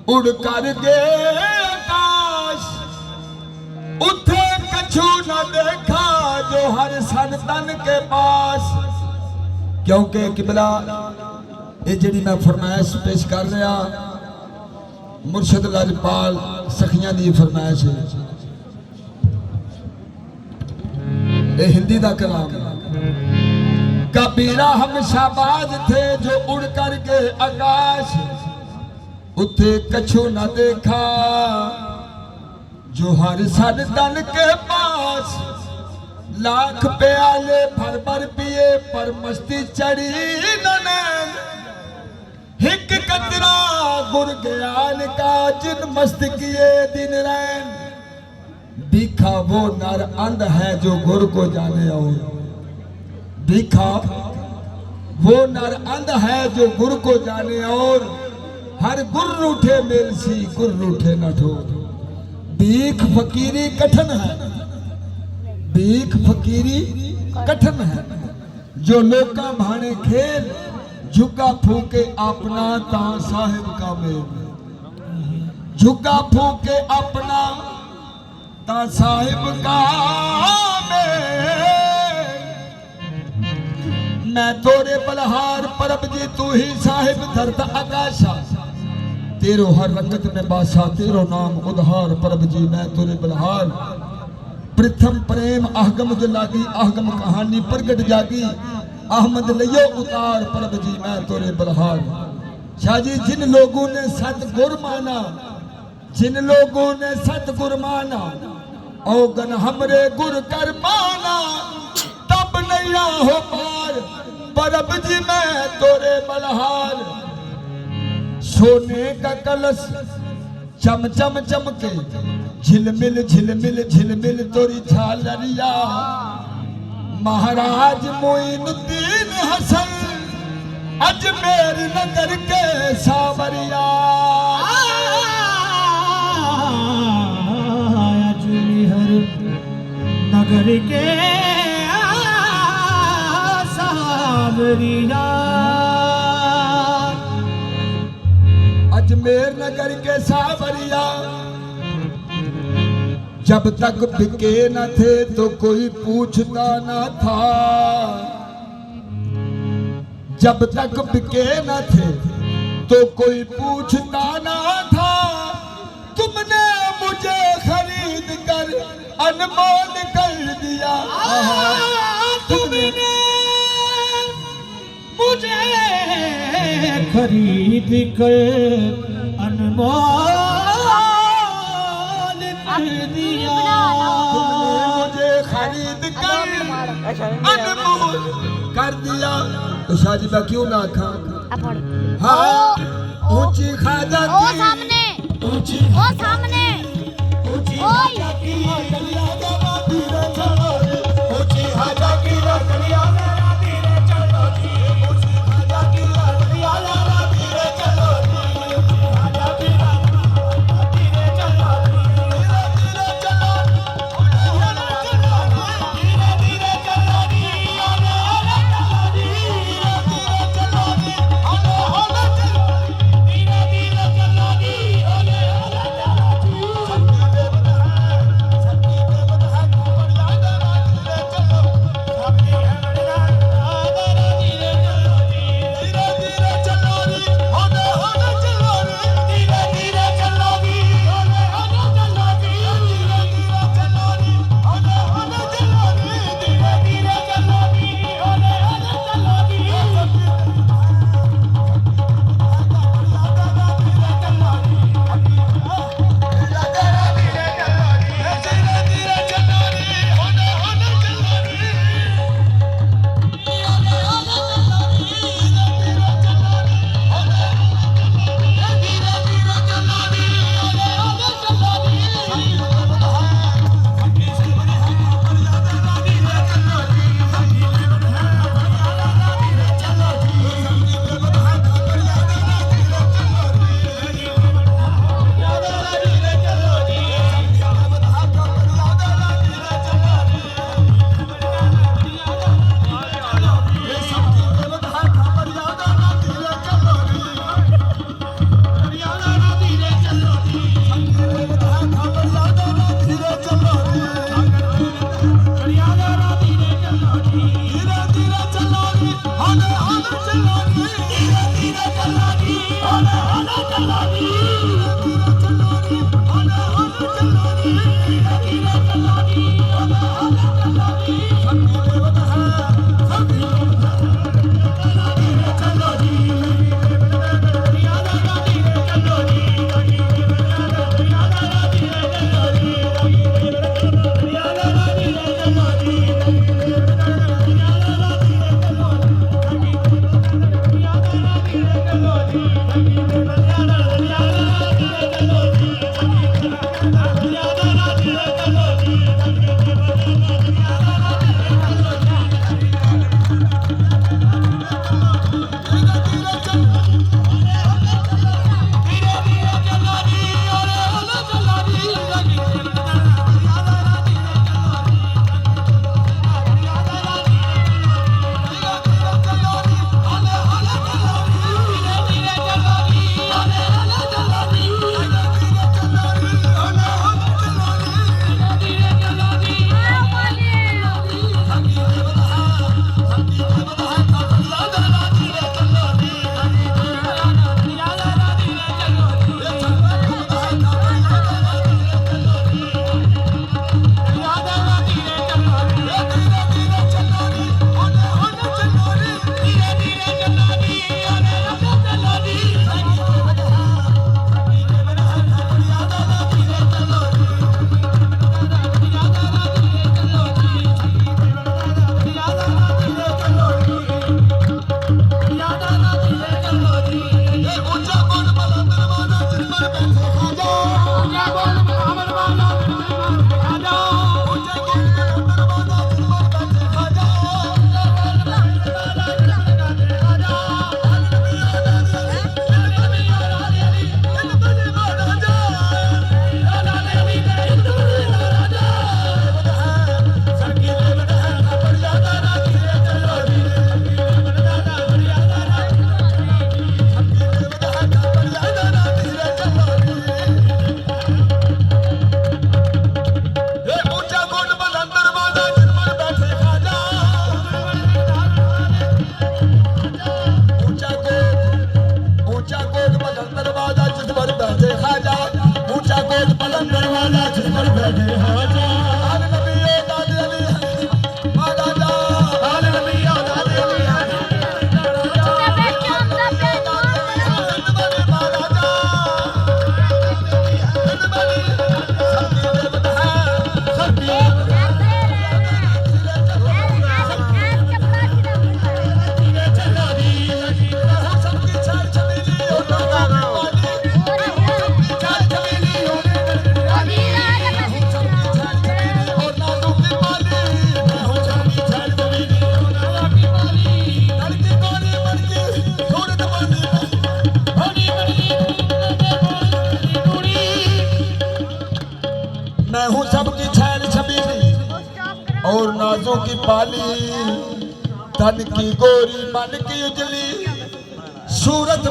उड़ कर गए आकाश उठे कछु न देखा जो हर सन तन के पास। क्योंकि किबला ये जी मैं फरमाइश पेश कर रहा मुर्शद लाजपाल सखियां दी फरमाइश है। ये हिंदी का कलाम कबीरा हम शाबाज थे जो उड़ कर के आकाश उठे कछु न देखा जो हर सन तन के पास। लाख प्याले भर भर पिए पर मस्ती चढ़ी न हिक कतरा गुर ज्ञान का जिन मस्त किए दिन रैन। भीखा वो नर अंध है जो गुर को जाने और भीखा वो नर अंध है जो गुर को जाने और हर गुर रूठे मेल सी गुर रूठे न ठोर। भीख फकीरी कठिन है भीख फकीरी कठिन है जो लोका भाने खेल झुग्गा फूके अपना ता साहिब का मेल। झुग्गा फूके अपना ता साहिब का मेल। मैं तोरे बलहार परब जी तू ही साहिब धरत आकाशा तेरो हर रंगत में बासा तेरो नाम उधार परब जी मैं तोरे बलहार। प्रथम प्रेम आहगम जो लागी आहगम कहानी प्रगट जागी अहमद लियो उतार परब जी मैं तोरे बलहार। शाह जी जिन लोगों ने सतगुर माना जिन लोगों ने सतगुर माना औगन हमरे गुर कर माना तब नैया हो पार परब जी मैं तोरे बलहार। सोने का कलश चम चम चमके झिलमिल झिलमिल झिलमिल तोरी झालरिया। महाराज मोइनुद्दीन हसन अजमेर नगर के सावरिया। अजमेर नगर के सावरिया। अजमेर नगर के सावरिया जब तक बिके न थे तो कोई पूछता न था। जब तक बिके न थे तो कोई पूछता न था। तुमने मुझे खरीद कर अनमोल कर दिया। तुमने मुझे खरीद कर अनमोल दिया। मुझे खरीद कर अनमोल कर दिया। तो शाह जी मैं क्यों ना खा हाँ ऊंची खाजा ओ सामने ऊंची ओ सामने ओए ऊंची खाजा की लकड़ियां मेरा धीरे चलो जी। ऊंची खाजा की लकड़ियां मेरा धीरे चलो जी। खाजा की लकड़ियां धीरे चलो धीरे धीरे चलो धीरे धीरे चलो जी। ओले चलो जी धीरे धीरे चलो जी। ओले ओले चलो धीरे धीरे चलो जी। ओले ओले चलो जी। मैं हूँ सबकी छैल छबीली और नाजों की पाली, तन की गोरी मन की उजली सूरत